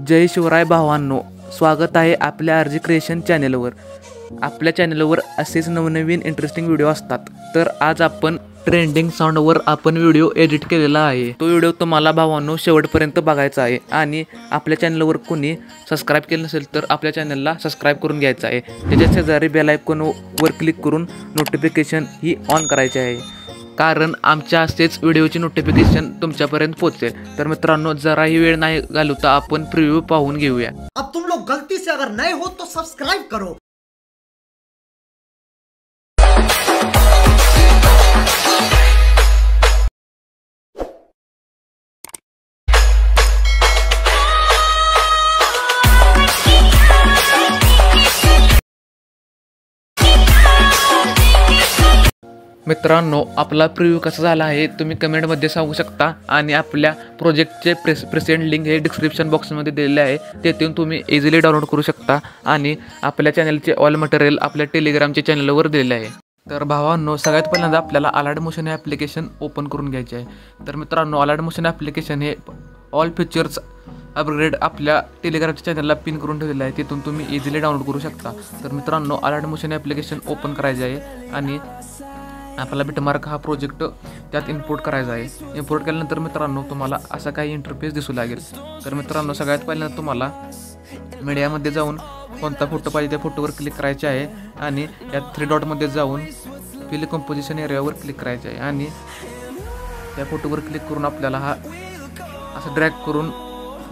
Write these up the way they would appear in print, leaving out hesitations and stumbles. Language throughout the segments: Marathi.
जय शिवराय भावांनो, स्वागत आहे आपल्या आरजी क्रिएशन चॅनलवर। आपल्या चॅनलवर असेच नवनवीन इंटरेस्टिंग व्हिडिओ असतात। तर आज आपण ट्रेंडिंग साऊंडवर आपण व्हिडिओ एडिट केलेला आहे। तो व्हिडिओ तुम्हाला भावांनो शेवटपर्यंत बघायचा आहे आणि आपल्या चॅनलवर कोणी सबस्क्राइब केलं नसेल तर आपल्या चॅनलला सबस्क्राइब करून घ्यायचं आहे। त्याच्या शेजारी बेल आयकॉनवर क्लिक करून नोटिफिकेशन ही ऑन करायची आहे, कारण आमच्या असेच व्हिडिओची नोटिफिकेशन तुमच्यापर्यंत पोहोचेल। तर मित्रांनो, जराही वेळ नाही घालवता आपण प्रीव्यू पाहून घेऊया। अब तुम लोग गलती से अगर नए हो तो सब्सक्राइब करो। मित्रांनो, आपला प्रिव्ह्यू कसा झाला आहे तुम्ही कमेंटमध्ये सांगू शकता आणि आपल्या प्रोजेक्टचे प्रेझेंट लिंक हे डिस्क्रिप्शन बॉक्समध्ये दिलेले आहे, तेथून तुम्ही इझिली डाउनलोड करू शकता आणि आपल्या चॅनलचे ऑल मटेरियल आपल्या टेलिग्रामच्या चॅनलवर दिलेले आहे। तर भावांनो, सगळ्यात पहिल्यांदा आपल्याला अलार्ट मोशन हे ॲप्लिकेशन ओपन करून घ्यायचे आहे। तर मित्रांनो, अलार्ट मोशन ॲप्लिकेशन हे ऑल फीचर्स अपग्रेड आपल्या टेलिग्रामच्या चॅनलला पिन करून ठेवलेलं आहे, तिथून तुम्ही इझिली डाउनलोड करू शकता। तर मित्रांनो, अलार्ट मोशन ॲप्लिकेशन ओपन करायचे आहे आणि आपला बिटमार्क हा प्रोजेक्ट त्यात इम्पोर्ट करायचा आहे। इम्पोर्ट केल्यानंतर मित्रांनो तुम्हाला असा काही इंटरफेस दिसू लागेल। तर मित्रांनो, सगळ्यात पहिल्यांदा तुम्हाला मीडियामध्ये जाऊन कोणता फोटो पाहिजे त्या फोटोवर क्लिक करायचे आहे आणि यात 3 डॉटमध्ये जाऊन फिल कंपोजिशन एरियावर क्लिक करायचे आहे आणि त्या फोटोवर क्लिक करून आपल्याला हा असं ड्रॅग करून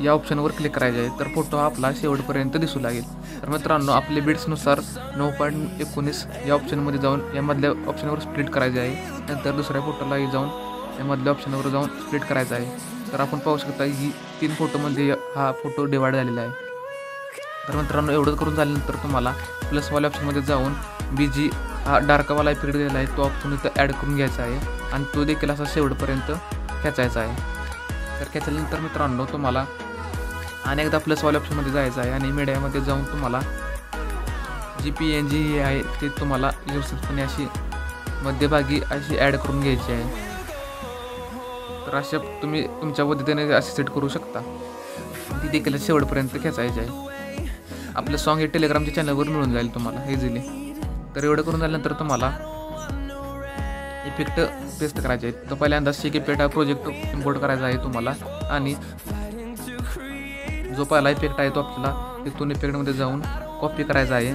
या ऑप्शनवर क्लिक करायचे आहे। तर फोटो हा आपला शेवटपर्यंत दिसू लागेल। तर मित्रांनो, आपले बिट्सनुसार 9.19 या ऑप्शनमध्ये जाऊन यामधल्या ऑप्शनवर स्प्लिट करायचे आहे। नंतर दुसऱ्या फोटोलाही जाऊन यामधल्या ऑप्शनवर जाऊन स्प्लिट करायचा आहे। तर आपण पाहू शकता की 3 फोटोमध्ये हा फोटो डिवाइड झालेला आहे। तर मित्रांनो, एवढं करून झाल्यानंतर तुम्हाला प्लसवाल्या ऑप्शनमध्ये जाऊन BG हा डार्कवाला इफेक्ट दिलेला आहे, तो ऑप्शन इथं ॲड करून घ्यायचा आहे आणि तो देखील असा शेवटपर्यंत खेचायचा आहे। तर खेचल्यानंतर मित्रांनो तुम्हाला अनेकदा प्लसवाल्या ऑप्शनमध्ये जायचं आहे आणि मीडियामध्ये जाऊन तुम्हाला जी PNG आहे ते तुम्हाला व्यवस्थितपणे अशी मध्यभागी अशी ॲड करून घ्यायची आहे। तर अशा तुम्ही तुमच्या पद्धतीने असे सेट करू शकता। ती देखील शेवटपर्यंत खेचायची आहे। आपलं सॉन्ग हे टेलिग्रामच्या चॅनलवर मिळून जाईल तुम्हाला इझिली। तर एवढं करून झाल्यानंतर तुम्हाला इफेक्ट पेस्ट करायचे आहेत। तर पहिल्यांदा शेक इफेक्ट हा प्रोजेक्ट इम्पोर्ट करायचा आहे तुम्हाला आणि जो पहिला इफेक्ट आहे तो आपल्याला तिथून इफेक्टमध्ये जाऊन कॉपी करायचा आहे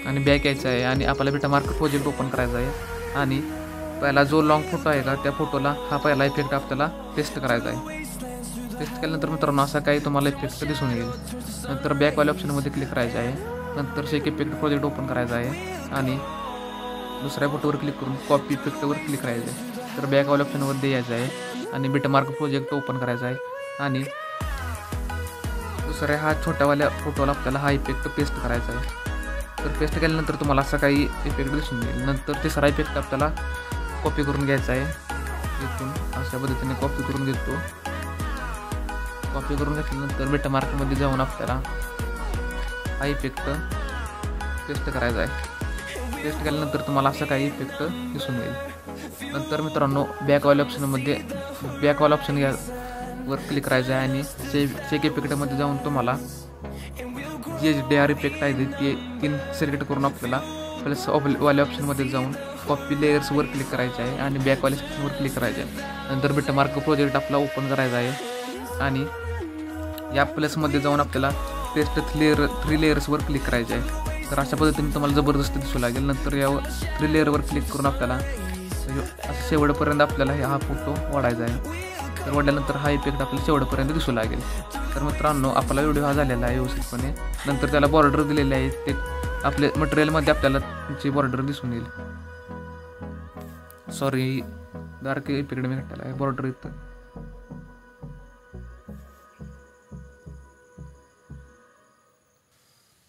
आणि बॅक यायचा आहे आणि आपल्याला बिटमार्क प्रोजेक्ट ओपन करायचा आहे आणि पहिला जो लॉंग फोटो आहे का त्या फोटोला हा पहिला इफेक्ट आपल्याला पेस्ट करायचा आहे। पेस्ट केल्यानंतर मित्रांनो असा काही तुम्हाला इफेक्ट दिसून येईल। नंतर बॅकवाल्या ऑप्शनमध्ये क्लिक करायचे आहे। नंतर शेक इफेक्ट प्रोजेक्ट ओपन करायचा आहे आणि दुसऱ्या फोटोवर क्लिक करून कॉपी इफेक्टवर क्लिक करायचं आहे। तर बॅकवाल्या ऑप्शनमध्ये यायचं आहे आणि बिटमार्क प्रोजेक्ट ओपन करायचा आहे आणि दुसऱ्या हा छोट्यावाल्या फोटोला आपल्याला हा इफेक्ट पेस्ट करायचा आहे। तर पेस्ट केल्यानंतर तुम्हाला असा काही इफेक्ट दिसून येईल। नंतर तिसरा इफेक्ट आपल्याला कॉपी करून घ्यायचा आहे, इथून अशा पद्धतीने कॉपी करून घेतो। कॉपी करून घेतल्यानंतर बिटमार्कमध्ये जाऊन आपल्याला हा इफेक्ट पेस्ट करायचा आहे। पेस्ट केल्यानंतर तुम्हाला असा काही इफेक्ट दिसून येईल। नंतर मित्रांनो, बॅकवाल्या ऑप्शन वर क्लिक करायचं आहे आणि शेक इफेक्टमध्ये जाऊन तुम्हाला जे DR इफेक्ट आहे ते 3 सिलेक्ट करून आपल्याला प्लस वाल्या ऑप्शनमध्ये जाऊन कॉपी लेयर्सवर क्लिक करायचे आहे आणि बॅकवाल्या सेक्शनवर क्लिक करायचे आहे। नंतर बिटमार्क प्रोजेक्ट आपला ओपन करायचा आहे आणि या प्लसमध्ये जाऊन आपल्याला पेस्ट 3 लेयर्सवर क्लिक करायचे आहे। तर अशा पद्धतीने तुम्हाला जबरदस्त दिसू लागेल। नंतर यावर 3 लेअरवर क्लिक करून आपल्याला शेवटपर्यंत आपल्याला हा फोटो वाढायचा आहे। तर वाढल्यानंतर हा इफेक्ट आपल्याला शेवटपर्यंत दिसू लागेल। तर मित्रांनो, आपला व्हिडिओ हा झालेला आहे व्यवस्थितपणे। नंतर त्याला बॉर्डर दिलेले आहे, ते आपले मटेरियलमध्ये आपल्याला त्याची बॉर्डर दिसून येईल। सॉरी, डार्क इफेक्ट मी घातलेला आहे बॉर्डर इथं।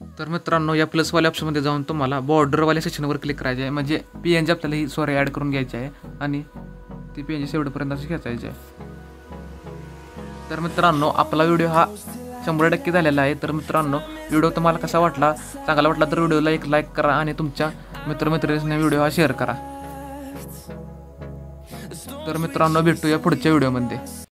तर मित्रांनो, या प्लसवाल्या ऑप्शनमध्ये जाऊन तुम्हाला बॉर्डरवाल्या सेक्शनवर क्लिक करायचे आहे, म्हणजे PNG आपल्याला ही ॲड करून घ्यायची आहे आणि ती PNG शेवटपर्यंत अशी खेचायची आहे। तर मित्रांनो, आपला व्हिडिओ हा 100% झालेला आहे। तर मित्रांनो, व्हिडिओ तुम्हाला कसा वाटला, चांगला वाटला तर व्हिडिओला एक लाईक करा आणि तुमच्या मित्रमैत्रिणींना व्हिडिओ हा शेअर करा। तर मित्रांनो, भेटूया पुढच्या व्हिडिओमध्ये।